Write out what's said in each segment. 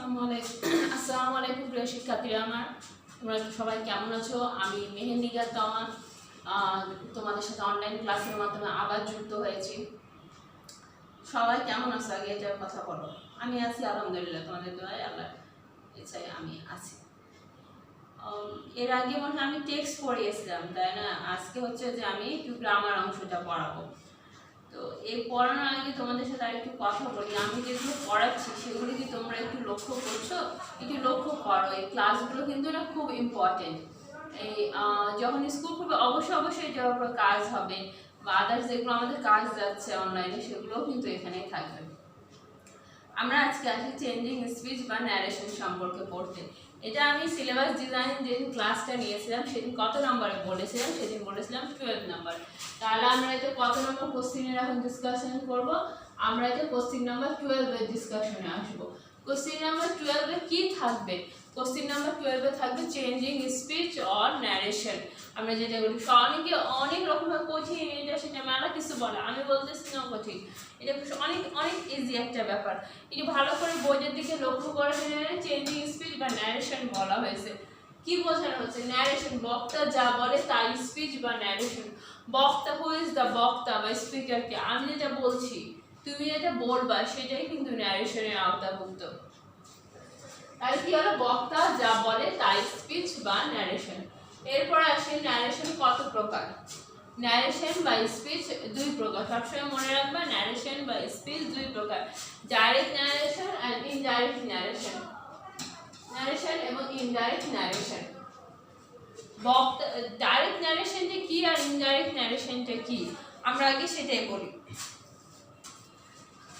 আসসালামু আলাইকুম প্রিয় শিক্ষার্থীরা আমার, তোমরা সবাই কেমন আছো? আমি মেহেন্দিকা তমা তোমাদের সাথে অনলাইন ক্লাসের মাধ্যমে আবার যুক্ত হয়েছি। সবাই কেমন আছো আগে এটার কথা বলো। আমি আছি আলহামদুলিল্লাহ, তোমাদের দোয়ায় আল্লাহ ইচ্ছায় আমি আছি। এর আগে মনে হয় আমি টেক্সট পড়িয়েছিলাম, তাই না? আজকে হচ্ছে যে আমি একটু গ্রামার অংশটা পড়াবো। তো এই পড়ানোর আগে তোমাদের সাথে আরেকটু কথা বলি, আমি যেগুলো পড়াচ্ছি সেগুলো কি তোমরা একটু লক্ষ্য করছো? একটু লক্ষ্য করো, এই ক্লাসগুলো কিন্তু না খুব ইম্পর্টেন্ট। এই যখন স্কুল করবে অবশ্যই এটার উপর কাজ হবে, বা আদার্স যেগুলো আমাদের কাজ যাচ্ছে অনলাইনে সেগুলোও কিন্তু এখানেই থাকবে। আমরা আজকে আসি চেঞ্জিং স্পিচ বা ন্যারেশন সম্পর্কে পড়তে। এটা আমি সিলেবাস ডিজাইন যেদিন ক্লাসটা নিয়েছিলাম সেদিন কত নম্বরে বলেছিলাম? সেদিন বলেছিলাম 12 নম্বর। তাহলে আমরা এটা কত নম্বর কোশ্চিনের এখন ডিসকাশন করব? আমরা এটা কোশ্চিন নাম্বার 12 এর ডিসকাশনে আসব। কোশ্চিন নাম্বার 12 এ কি থাকবে? কোশ্চিন নাম্বার 12 এ থাকবে চেঞ্জিং স্পিচ অর ন্যারেশন। আমরা যেটা বলি অনেকে অনেক রকমের কঠিন, এটা সেটা মেলা কিছু বলে, আমি বলতেছি না কঠিন, এটা অনেক অনেক ইজি একটা ব্যাপার। একটু ভালো করে বইয়ের দিকে লক্ষ্য করে চেঞ্জিং স্পিচ বা ন্যারেশন বলা হয়েছে। কি বোঝানো হচ্ছে? ন্যারেশন, বক্তা যা বলে তাই স্পিচ বা ন্যারেশন। বক্তা, হু ইজ দ্য বক্তা বা স্পিকারকে? আমি যেটা বলছি তুমি যেটা বলবা সেটাই কিন্তু ন্যারেশনের আওতাভুক্ত। তাহলে কি হলো? বক্তা যা বলে তাই স্পিচ বা ন্যারেশন। এরপরে আসে ন্যারেশন কত প্রকার? ন্যারেশন বা স্পিচ দুই প্রকার, সবসময় মনে রাখবা। ন্যারেশন বা স্পিচ দুই প্রকার, direct narration and indirect narration. Narration এবং ইনডাইরেক্ট ন্যারেশন। বক্তা ডাইরেক্ট ন্যারেশনটা কি আর ইনডাইরেক্ট ন্যারেশনটা কি, আমরা আগে সেটাই বলি।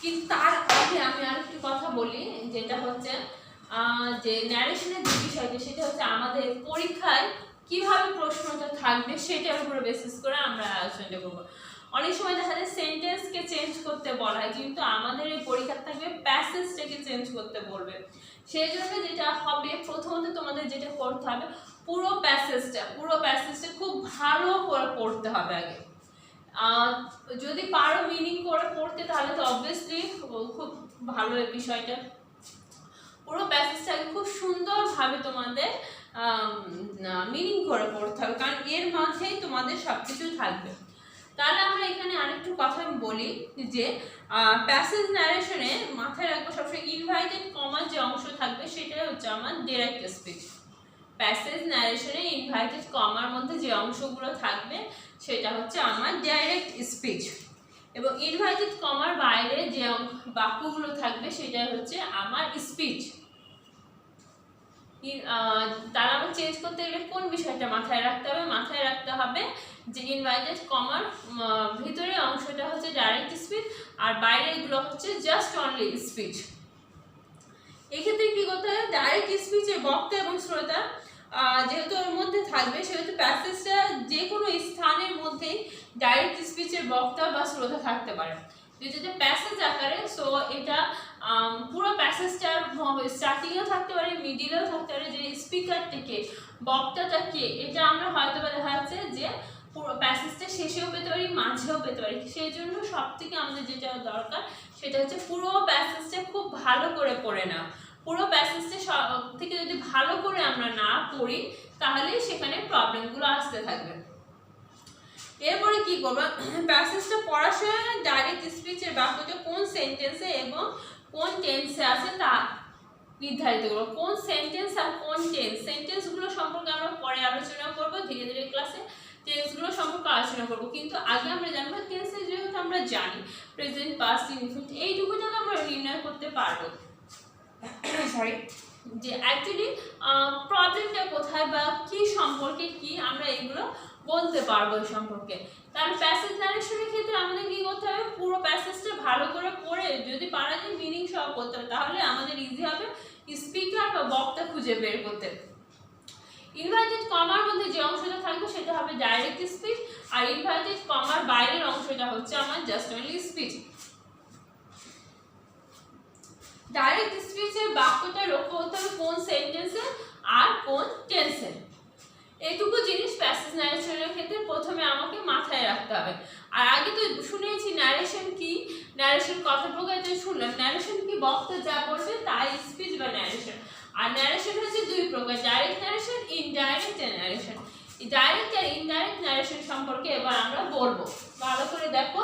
কিন্তু তার আগে আমি আরেকটু কথা বলি, যেটা হচ্ছে যে ন্যারেশনের যে বিষয়টা সেটা হচ্ছে আমাদের পরীক্ষায় কিভাবে প্রশ্নটা থাকবে সেটার উপর বেসিস করে আমরা আলোচনা করব। অনেক সময় দেখা যায় সেন্টেন্সকে চেঞ্জ করতে বলা হয়, কিন্তু আমাদের এই পরীক্ষা থাকবে প্যাসেজটাকে চেঞ্জ করতে বলবে। সেই জন্য যেটা হবে, প্রথমত তোমাদের যেটা করতে হবে, পুরো প্যাসেজটা খুব ভালো করে পড়তে হবে আগে। যদি পারো মিনিং করে পড়তে তাহলে তো অবভিয়াসলি খুব ভালো এই বিষয়টা। পুরো প্যাসেজটাকে খুব সুন্দরভাবে তোমাদের মিনিং করে পড়তে হবে, কারণ এর মাঝেই তোমাদের সব কিছু থাকবে। তাহলে আমরা এখানে আরেকটু কথা বলি যে প্যাসেজ ন্যারেশনে মাথায় রাখবো সবসময় ইনভাইটেড কমার যে অংশ থাকবে সেটাই হচ্ছে আমার ডাইরেক্ট স্পিচ। প্যাসেজ ন্যারেশনে ইনভাইটেড কমার মধ্যে যে অংশগুলো থাকবে সেটা হচ্ছে আমার ডাইরেক্ট স্পিচ, এবং ইনভাইটেড কমার বাইরে যে বাক্যগুলো থাকবে সেটা হচ্ছে আমার স্পিচ। তারা আমরা চেঞ্জ করতে গেলে কোন বিষয়টা মাথায় রাখতে হবে? মাথায় রাখতে হবে যে ইনভাইটেড কমার ভিতরে অংশটা হচ্ছে ডাইরেক্ট স্পিচ, আর বাইরেগুলো হচ্ছে জাস্ট অনলি স্পিচ। এক্ষেত্রে কি করতে হবে? ডাইরেক্ট স্পিচে বক্তা এবং শ্রোতা যেহেতু ওর মধ্যে থাকবে, সেহেতু প্যাসেজটা যে কোনো স্থানের মধ্যেই ডাইরেক্ট স্পিচের বক্তা বা শ্রোতা থাকতে পারে। যেটা প্যাসেজ আকারে, সো এটা পুরো প্যাসেজটার স্টার্টিংয়েও থাকতে পারে, মিডিলেও থাকতে পারে, যে স্পিকারটাকে বক্তাটা কে এটা আমরা হয়তো বা দেখা যাচ্ছে যে পুরো প্যাসেজটা শেষেও পেতে পারি, মাঝেও পেতে পারি। সেই জন্য সব থেকে আমাদের যেটা দরকার সেটা হচ্ছে পুরো প্যাসেজটা খুব ভালো করে পড়ে নাও। পুরো প্যাসেজটা থেকে যদি ভালো করে আমরা না পড়ি তাহলে সেখানে প্রবলেমগুলো আসতে থাকবে। এরপরে কি করবা? প্যাসেজটা পড়ার সময় ডাইরেক্ট স্পিচের বাক্যটা কোন সেন্টেন্সে এবং কোন টেন্সে আছে তা নির্ধারিত করবো। কোন সেন্টেন্স আর কোন টেন্স, সেন্টেন্সগুলো সম্পর্কে আমরা পরে আলোচনা করবো ধীরে ধীরে ক্লাসে, টেন্সগুলো সম্পর্কে আলোচনা করবো। কিন্তু আগে আমরা জানবো টেন্সে যেহেতু আমরা জানি প্রেজেন্ট, পাস্ট, ইনফিনিট, এইটুকুটাকে আমরা নির্ণয় করতে পারবো। সরি, যে অ্যাকচুয়ালি প্রবলেমটা কোথায় বা কি সম্পর্কে কি আমরা এগুলো বলতে পারবো এই সম্পর্কে। তার প্যাসেজ ন্যারেশনের ক্ষেত্রে আমাদের কি করতে হবে? পুরো প্যাসেজটা ভালো করে পড়ে যদি পারা যায় মিনিং সহ করতে হবে, তাহলে আমাদের ইজি হবে স্পিকার বা বক্তা খুঁজে বের করতে। ইনভাইটেড কমার মধ্যে যে অংশটা থাকবে সেটা হবে ডাইরেক্ট স্পিচ, আর ইনভাইটেড কমার বাইরের অংশটা হচ্ছে আমার জাস্ট অনলি স্পিচ। ডাইরেক্ট স্পিচের বাক্যটা লক্ষ্য করতে হবে কোন সেন্টেন্সে আর কোন টেন্সে। এইটুকু জিনিস প্যাসেজ ন্যারেশনের ক্ষেত্রে প্রথমে আমাকে মাথায় রাখতে হবে। আর আগে তো শুনেছি ন্যারেশন কি, ন্যারেশন কথোপকথন শুনলাম, ন্যারেশন কি বক্তা যা বলবে তাই স্পিচ বা ন্যারেশন। আর ন্যারেশন হচ্ছে দুই প্রকার, direct narration, indirect narration. Direct আর ইনডাইরেক্ট ন্যারেশন সম্পর্কে এবার আমরা বলবো। ভালো করে দেখো,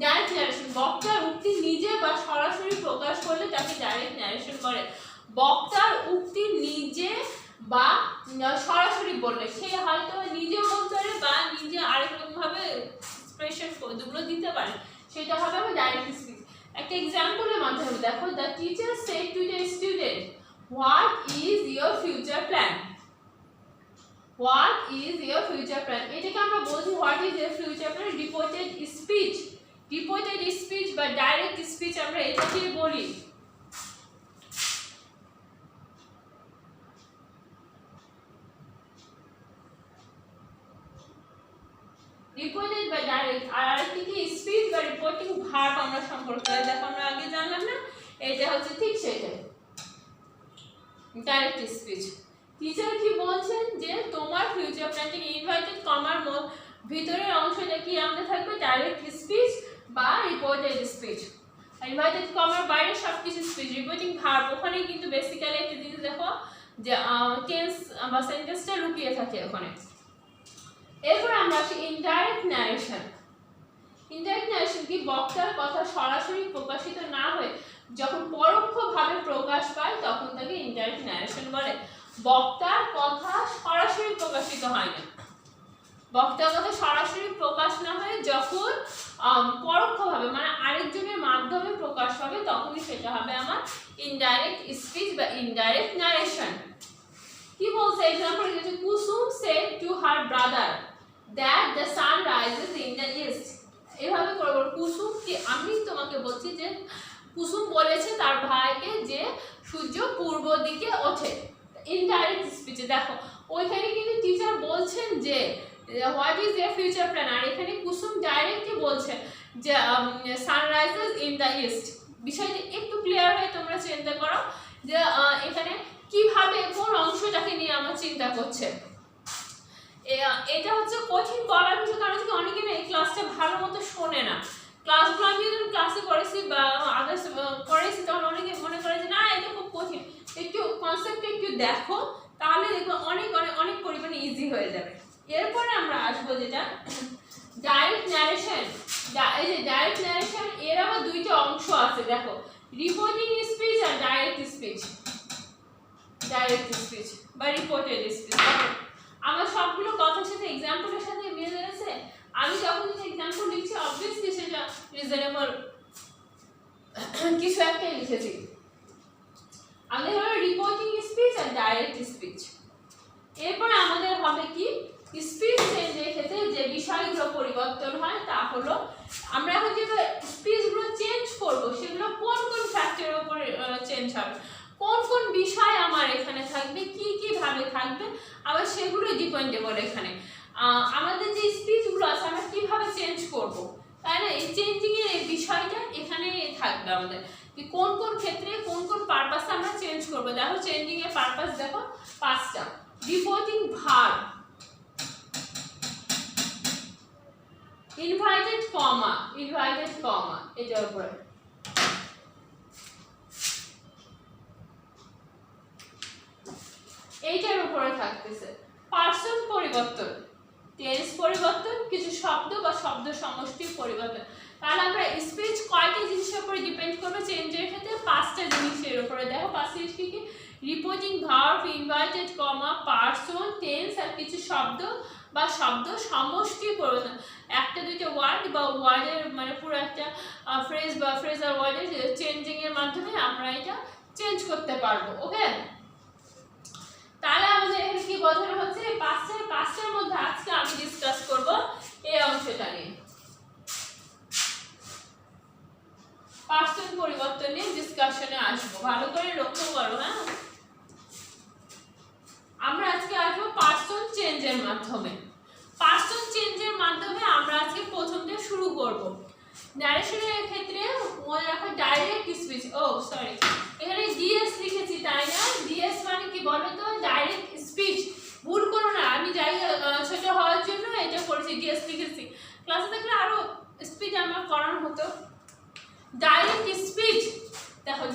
ডাইরেক্ট ন্যারেশন বক্তার উক্তি নিজে বা সরাসরি প্রকাশ করলে তাকে ডাইরেক্ট ন্যারেশন করে। বক্তার উক্তি নিজে বা সরাসরি বললে, সে হয়তো নিজে বলতে পারে বা নিজে আরেক রকম ভাবে এক্সপ্রেশন দুগুলো দিতে পারে, সেটা হবে আমার ডাইরেক্ট স্পিচ। একটা এক্সাম্পলের মাধ্যমে দেখো, the teacher said to the student, what is your future plan? What is your future plan, এটাকে আমরা বলছি what is your future plan. Reported speech, reported speech বা ডাইরেক্ট স্পিচ আমরা এটাকে বলি। রিপোর্টেড বা ডাইরেক্ট। আর আরেকটি কি স্পিচ বা রিপোর্টিং ভার্ব আমরা সম্পর্কে দেখো, আমরা আগে জানলাম না, এটা হচ্ছে ঠিক সেটাই ডাইরেক্ট স্পিচ। টিচার কি বলছেন যে তোমার ফিউচার প্ল্যানটিং, ইনভাইটেড কমার ভিতরের অংশটা কি আমাদের থাকবে ডাইরেক্ট স্পিচ বা রিপোর্টেড স্পিচ। ইনভাইটেড কমার বাইরে সবকিছু স্পিচ। রিপোর্টিং ভার্ব ওখানে কিন্তু বেসিক্যালি একটা জিনিস দেখো যে টেন্স বা সেন্টেন্সটা লুকিয়ে থাকে ওখানে। এরপর আমরা আসি ইনডাইরেক্ট ন্যারেশন। ইনডাইরেক্ট ন্যারেশন কি বক্তার কথা সরাসরি প্রকাশিত না হয়ে যখন পরোক্ষভাবে প্রকাশ পায় তখন তাকে ইনডাইরেক্ট ন্যারেশন বলে। বক্তার কথা সরাসরি প্রকাশিত হয় না, বক্তার কথা সরাসরি প্রকাশ না হয়ে যখন পরোক্ষভাবে মানে আরেকজনের মাধ্যমে প্রকাশ পাবে তখনই সেটা হবে আমার ইনডাইরেক্ট স্পিচ বা ইনডাইরেক্ট ন্যারেশন। কি বলছে এক্সাম্পল দিয়েছে, Kusum said to her brother that the sun rises in the east. এভাবে করে বল, কুসুম কি, আমি তোমাকে বলছি যে কুসুম বলেছে তার ভাইকে যে সূর্য পূর্ব দিকে ওঠে। ইনডাইরেক্ট স্পিচে দেখো ওইখানে কিন্তু টিচার বলছেন যে what is your future plan, আর এখানে কুসুম ডাইরেক্টলি বলছে যে সানরাইজেস ইন দ্য ইস্ট। বিষয়টা একটু ক্লিয়ার হয়ে তোমরা চিন্তা করো যে এখানে কিভাবে কোন অংশটাকে নিয়ে আমার চিন্তা করছে। এটা হচ্ছে কঠিন বলার কিছু কারণ থেকে অনেকে না এই ক্লাসটা ভালো মতো শোনে না। ক্লাসগুলো আমি যখন ক্লাসে করেছি বা আদার্স করেছি তখন অনেকে মনে করে যে না এটা খুব কঠিন, একটু কনসেপ্ট একটু দেখো তাহলে দেখো অনেক অনেক অনেক পরিমাণে ইজি হয়ে যাবে। এরপরে আমরা আসবো যেটা ডাইরেক্ট ন্যারেশন। এই যে ডাইরেক্ট ন্যারেশন এর আবার দুইটা অংশ আছে দেখো, রিপোর্টিং স্পিচ আর ডাইরেক্ট স্পিচ। ডাইরেক্ট স্পিচ বা রিপোর্টেড স্পিচ, আমার সবগুলো কথার সাথে এক্সাম্পলের সাথে মিলে যাচ্ছে। আমি যখন এক্সাম্পল লিখছি অবভিয়াসলি সেটা রিজনেবল কিছু একটাই লিখেছি। আমাদের হলো রিপোর্টিং স্পিচ আর ডাইরেক্ট স্পিচ। এরপর আমাদের হবে কি স্পিচ চেঞ্জের ক্ষেত্রে যে বিষয়গুলো পরিবর্তন হয় তা হলো আমরা এখন যে স্পিচগুলো চেঞ্জ করব সেগুলো কোন কোন ফ্যাক্টরের উপরে চেঞ্জ হবে, কোন কোন বিষয় আমার এখানে থাকবে, কি কি ভাবে থাকবে, আবার সেগুলো ডিপেন্ডেবল। এখানে আমাদের যে স্পিচগুলো আছে আমরা কিভাবে চেঞ্জ করব, তাই না, এই চেঞ্জিং এর এই বিষয়টা এখানে থাকবে আমাদের যে কোন কোন ক্ষেত্রে কোন কোন পারপাসে আমরা চেঞ্জ করব। দেখো চেঞ্জিং এর পারপাস দেখো পাঁচটা। Reporting verb, inverted comma, inverted comma এটার উপরে, এইটার উপরে থাকতেছে পার্সন পরিবর্তন, টেন্স পরিবর্তন, কিছু শব্দ বা শব্দ সমষ্টির পরিবর্তন। তাহলে আমরা স্পিচ কয়টা জিনিসের উপরে ডিপেন্ড করবে চেঞ্জের ক্ষেত্রে, পাঁচটা জিনিসের উপরে। দেখো পাঁচটা জিনিস কি কি, reporting verb, inverted comma, person, tense আর কিছু শব্দ বা শব্দ সমষ্টির পরিবর্তন। একটা দুইটা ওয়ার্ড বা ওয়ার্ডের মানে পুরো একটা ফ্রেজ বা ফ্রেজার ওয়ার্ডের চেঞ্জিং এর মাধ্যমে আমরা এটা চেঞ্জ করতে পারবো। ওকে, তাহলে আমাদের এখানে কি বোঝানো হচ্ছে, পাঁচটার মধ্যে আজকে আমি ডিসকাস করব এই অংশটা নিয়ে, পার্সন পরিবর্তন নিয়ে ডিসকাশনে আসবো। ভালো করে লক্ষ্য করো। হ্যাঁ, আমরা আজকে আসবো পার্সন চেঞ্জের মাধ্যমে। পার্সন চেঞ্জের মাধ্যমে আমরা আজকে প্রথম দিয়ে শুরু করব। ন্যারেশনের ক্ষেত্রে মনে রাখো ডাইরেক্ট স্পিচ, ও সরি এখানে ডিএস লিখেছি তাই না, ডিএস মানে কি বলো তো, ডাইরেক্ট স্পিচ। ভুল করো না, আমি জায়গা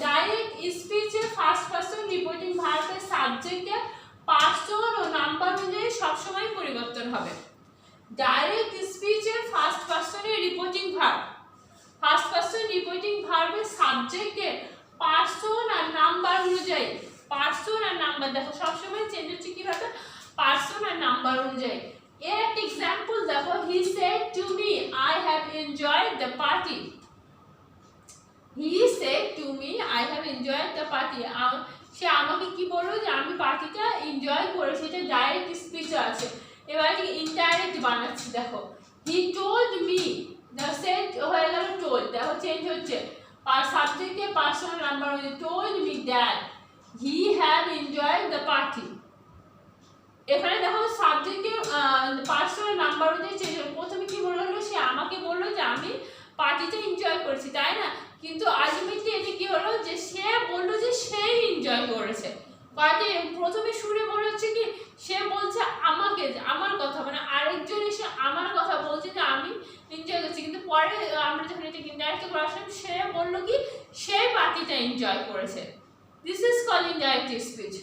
ডাইরেক্ট স্পিচে ফার্স্ট পারসন রিপোর্টিং ভার্বের সাবজেক্টে পার্সন ও নাম্বার অনুযায়ী সবসময় পরিবর্তন হবে। ডাইরেক্ট স্পিচের ফার্স্ট পারসনের reporting verb, first person reporting ভার্বের সাবজেক্টে পার্সন আর নাম্বার অনুযায়ী, পার্সন আর নাম্বার দেখো সবসময় চেঞ্জ হচ্ছে কিভাবে, পার্সন আর নাম্বার অনুযায়ী। এর একটা এক্সাম্পল দেখো, he said to me I have enjoyed the party. He said to me I have enjoyed the party, সে আমাকে কি বললো যে আমি পার্টিটা এনজয় করেছি, এটা ডাইরেক্ট স্পিচে আছে। এবার ইনডাইরেক্ট বানাচ্ছি দেখো, হি টোল্ড মি, দ্য সেড হয়ে গেল টোল্ড, দেখো চেঞ্জ হচ্ছে, আর সাবজেক্টে পার্সোনাল নাম্বার হচ্ছে, told me that he have enjoyed the party. এখানে দেখো সাবজেক্টে পার্সোনাল নাম্বার অনুযায়ী চেঞ্জ হলো। প্রথমে কি বললো, সে আমাকে বললো যে আমি পার্টিতে এনজয় করেছি, তাই না? কিন্তু আলটিমেটলি এটা কি হলো যে সে বললো যে সেই এনজয় করেছে। পার্টি প্রথমে শুনে মনে হচ্ছে কি সে বলছে আমাকে, আমার কথা, মানে আরেকজন এসে আমার কথা বলছে যে আমি এনজয় করছি, কিন্তু পরে আমরা যখন এটা ইনডাইরেক্ট করে আসলাম সে বললো কি সে পার্টিটা এনজয় করেছে। This is called indirect speech.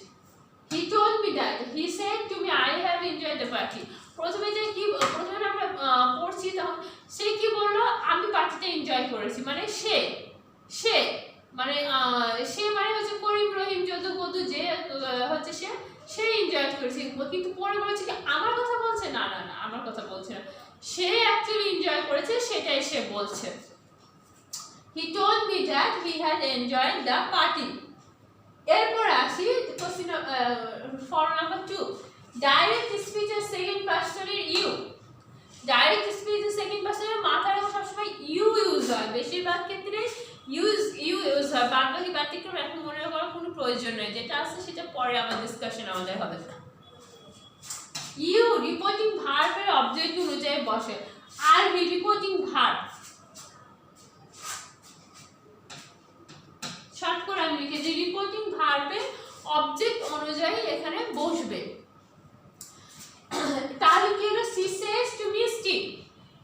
He told me that, he said to me I have enjoyed the party. প্রথমে যে কি, প্রথমে আমরা পড়ছি তখন সে কি বললো আমি পার্টিটা এনজয় করেছি, মানে সে সে মানে সে মানে হচ্ছে করিম রহিম যদু কদু যে হচ্ছে সে এনজয় করেছে, কিন্তু পরে বলেছে কি আমার কথা বলছে, না না না আমার কথা বলছে না, সে অ্যাকচুয়ালি এনজয় করেছে সেটাই সে বলছে। He told me that he had enjoyed the party. এরপর আসি কোশ্চেন ফর্ম নাম্বার 2, ডাইরেক্ট স্পিচের সেকেন্ড পারসনের ইউ। ডাইরেক্ট স্পিচের সেকেন্ড পারসনের মাথায় সবসময় ইউ ইউজ হয়, বেশিরভাগ ক্ষেত্রে ইউ ইউজ হয়, বাকি ব্যতিক্রম এখন মনে করার কোনো প্রয়োজন নেই, যেটা আছে সেটা পরে আমার ডিসকাশন আমাদের হবে। ইউ রিপোর্টিং ভার্বের অবজেক্ট অনুযায়ী বসে, আর রিপোর্টিং ভার্ব শর্ট করে আমি লিখেছি রিপোর্টিং ভার্বের অবজেক্ট অনুযায়ী এখানে বসবে। তাহলে কি হলো, she says to Misty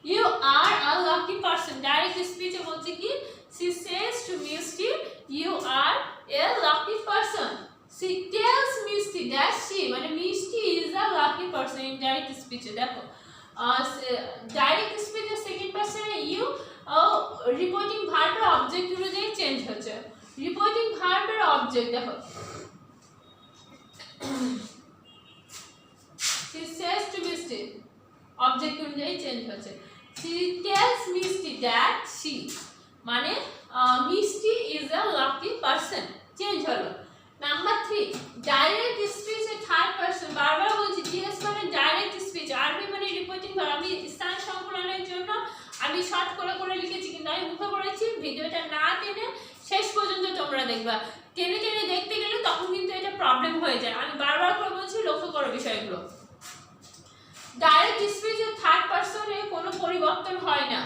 you are a lucky person. Direct স্পিচে বলছে কি she says to Misty you are a lucky person. She tells Misty that she, মানে Misty is a lucky person. Indirect স্পিচে দেখো direct স্পিচের second পারসনে you reporting ভার্বের object অনুযায়ী চেঞ্জ হচ্ছে। রিপোর্টিং ভার্বের অবজেক্ট দেখো, she says to Misty, object অনুযায়ী চেঞ্জ হচ্ছে। she tells Misty that she, মানে Misty is a lucky person, change হলো। নাম্বার 3, ডাইরেক্ট স্পিচ এর থার্ড পারসন। বারবার বলছি জিএস মানে ডাইরেক্ট স্পিচ, আরবি মানে রিপোর্টিং ভার্ব। আমি স্থান সংকলনের জন্য আমি শর্ট করে করে লিখেছি, কিন্তু আমি মুখে পড়েছি, ভিডিওটা না টেনে শেষ পর্যন্ত তোমরা দেখবা। টেনে টেনে দেখতে গেলে তখন কিন্তু এটা প্রবলেম হয়ে যায়, আমি বারবার করে বলছি, লক্ষ্য করো বিষয়গুলো। ডাইরেক্ট স্পিচের থার্ড পারসনে কোনো পরিবর্তন হয় না।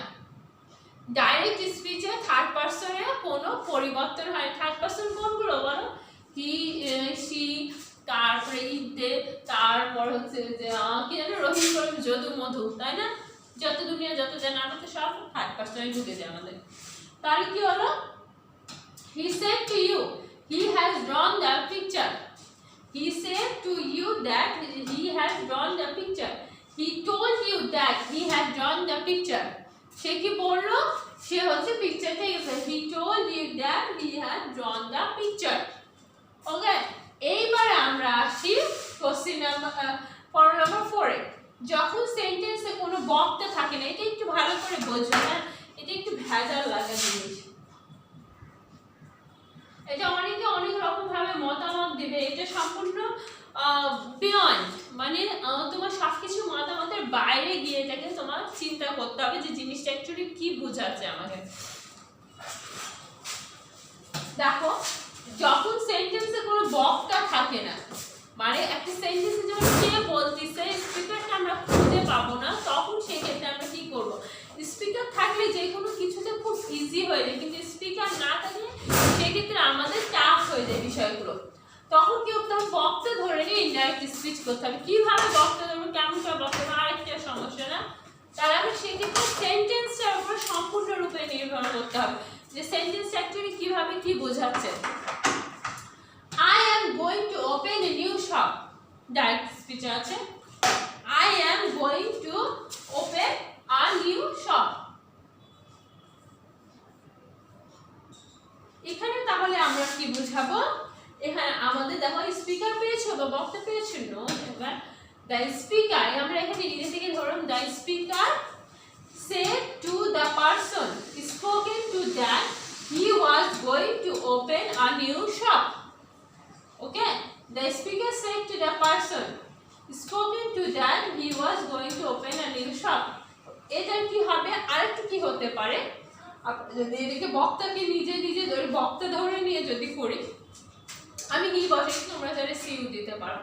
ডাইরেক্ট স্পিচে থার্ড পারসনে কোনো পরিবর্তন হয়। থার্ড পারসন কোনগুলো বলো, হি সি, তারপরে ইদে, তারপর হচ্ছে যে কি জানো রহিম রহিম যদু মধু, তাই না? যত দুনিয়া যত জানা আমাদের সব থার্ড পারসনে ঢুকে যায় আমাদের। তাহলে কি হলো, he said to you he has drawn the picture. He said to you that he has drawn the picture. He told you that he has drawn the picture. সে কি বললো, সে হচ্ছে পিকচারটা ইউজ। he told you that he has drawn the picture. Okay, এইবারে আমরা আসি question number form number 4 এ। যখন সেন্টেন্সে কোনো বক্তা থাকে না, এটা একটু ভালো করে বোঝো, না এটা একটু ভেজাল লাগা জিনিস, এটা অনেকে অনেক রকম ভাবে মতামত দিবে, এটা সম্পূর্ণ বিয়ন্ড, মানে তোমার সবকিছু মতামতের বাইরে গিয়ে এটাকে তোমার চিন্তা করতে হবে যে জিনিসটা অ্যাকচুয়ালি কি বোঝাচ্ছে আমাকে। দেখো যখন সেন্টেন্সে কোনো বক্তা থাকে না, মানে একটা সেন্টেন্সে যখন কে বলতেছে স্পিকারটা আমরা খুঁজে পাবো না, তখন সেই ক্ষেত্রে আমরা কি করব, স্পিকার থাকলে যে কোনো কিছুতে খুব ইজি হয়ে যায়, কিন্তু স্পিকার না থাকলে সেক্ষেত্রে আমাদের টাফ হয়ে যায় বিষয়গুলো। তখন কি করতে হবে, বক্তা ধরে নিয়ে ইনডাইরেক্ট স্পিচ করতে হবে। কিভাবে বক্তা ধরবো, কেমন করে বক্তা ধরবো, আরেকটা সমস্যা না। তাহলে আমি সেক্ষেত্রে সেন্টেন্সটার উপর সম্পূর্ণরূপে নির্ভর করতে হবে যে সেন্টেন্সটা অ্যাকচুয়ালি কিভাবে কি বোঝাচ্ছে। I am going to open a new shop. Direct স্পিচে আছে I am going to open a new shop. এখানে তাহলে আমরা কি বুঝাবো, এখানে আমাদের দেখো স্পিকার পেয়েছো বা বক্তা পেয়েছো নো, এবার দ্য স্পিকার আমরা এখানে নিজে থেকে ধরুন the speaker said to the person spoken to that he was going to open a new shop. Okay, the speaker said to the person spoken to that he was going to open a new shop. এটা কি হবে, আরেকটু কি হতে পারে, যদি এটাকে বক্তাকে নিজে নিজে ধরে বক্তা ধরে নিয়ে যদি করি, আমি হি বসে তোমরা ধরে সিউ দিতে পারো।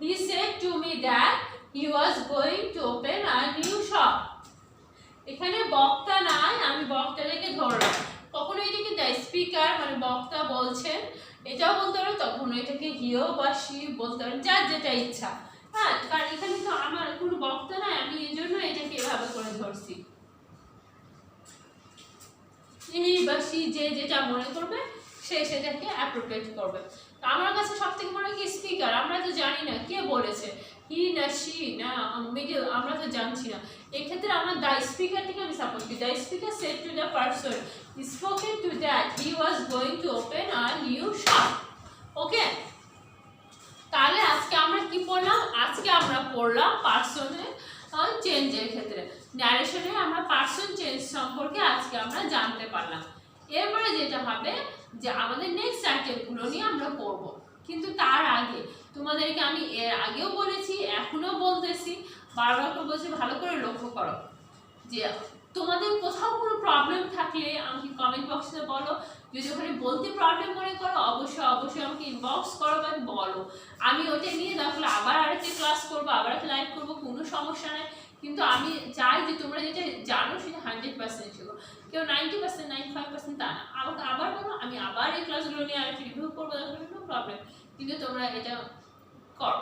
He said to me that he was going to open a new shop. এখানে বক্তা নাই, আমি বক্তাটাকে ধরলাম, কখনো এটাকে দ্য স্পিকার মানে বক্তা বলছেন এটাও বলতে পারো, তখন এটাকে হিও বা শি বলতে পারেন, যার যেটা ইচ্ছা। হ্যাঁ, কারণ এখানে তো আমার কোনো বক্তা নাই, আমি এই জন্য এটাকে এভাবে করে ধরছি। হি বা শি যে যেটা মনে করবে সে সেটাকে অ্যাপ্রোপ্রিয়েট করবে। তো আমার কাছে সব থেকে বড় কি স্পিকার, আমরা তো জানি না কে বলেছে, হি না শি না মিডল, আমরা তো জানছি না। এক্ষেত্রে আমার দ্য স্পিকারটিকে আমি সাপোর্ট করি। The speaker said to the person spoken to that he was going to open a new shop. Okay, তাহলে আজকে আমরা কি পড়লাম, আজকে আমরা পড়লাম পারসনের চেঞ্জের ক্ষেত্রে ন্যারেশনে আমরা পারসন চেঞ্জ সম্পর্কে আজকে আমরা জানতে পারলাম। এরপরে যেটা হবে যে আমাদের নেক্সট আইটেমগুলো নিয়ে আমরা পড়বো, কিন্তু তার আগে তোমাদেরকে আমি এর আগেও বলেছি এখনো বলতেছি, বারবার করে বলছি, ভালো করে লক্ষ্য করো যে তোমাদের কোথাও কোনো প্রবলেম থাকলে আমাকে কমেন্ট বক্সে বলো। যদি ওখানে বলতে প্রবলেম মনে করো অবশ্যই অবশ্যই আমাকে ইনবক্স করো বা বলো, আমি ওটা নিয়ে তাহলে আবার আরেকটা ক্লাস করবো, আবার একটা লাইভ করবো, কোনো সমস্যা নেই। কিন্তু আমি চাই যে তোমরা যেটা জানো সেটা 100% ছিল, কেউ 90% 95% তা না, আমাকে আবার বলো, আমি আবার এই ক্লাসগুলো নিয়ে আরেকটা রিভিউ করবো, কোনো প্রবলেম, কিন্তু তোমরা এটা করো।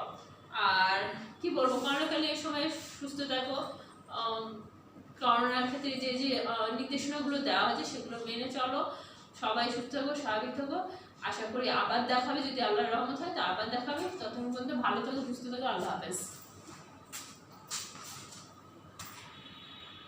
আর কি বলবো, করোনাকালে এই সময় সুস্থ থাকো, করোনার ক্ষেত্রে যে যে নির্দেশনাগুলো দেওয়া হয়েছে সেগুলো মেনে চলো, সবাই সুস্থ থাকো, স্বাভাবিক থাকো। আশা করি আবার দেখাবে, যদি আল্লাহর রহমত হয় তো আবার দেখাবে। ততক্ষণ পর্যন্ত ভালো থাকো, সুস্থ থাকো, আল্লাহ হাফেজ।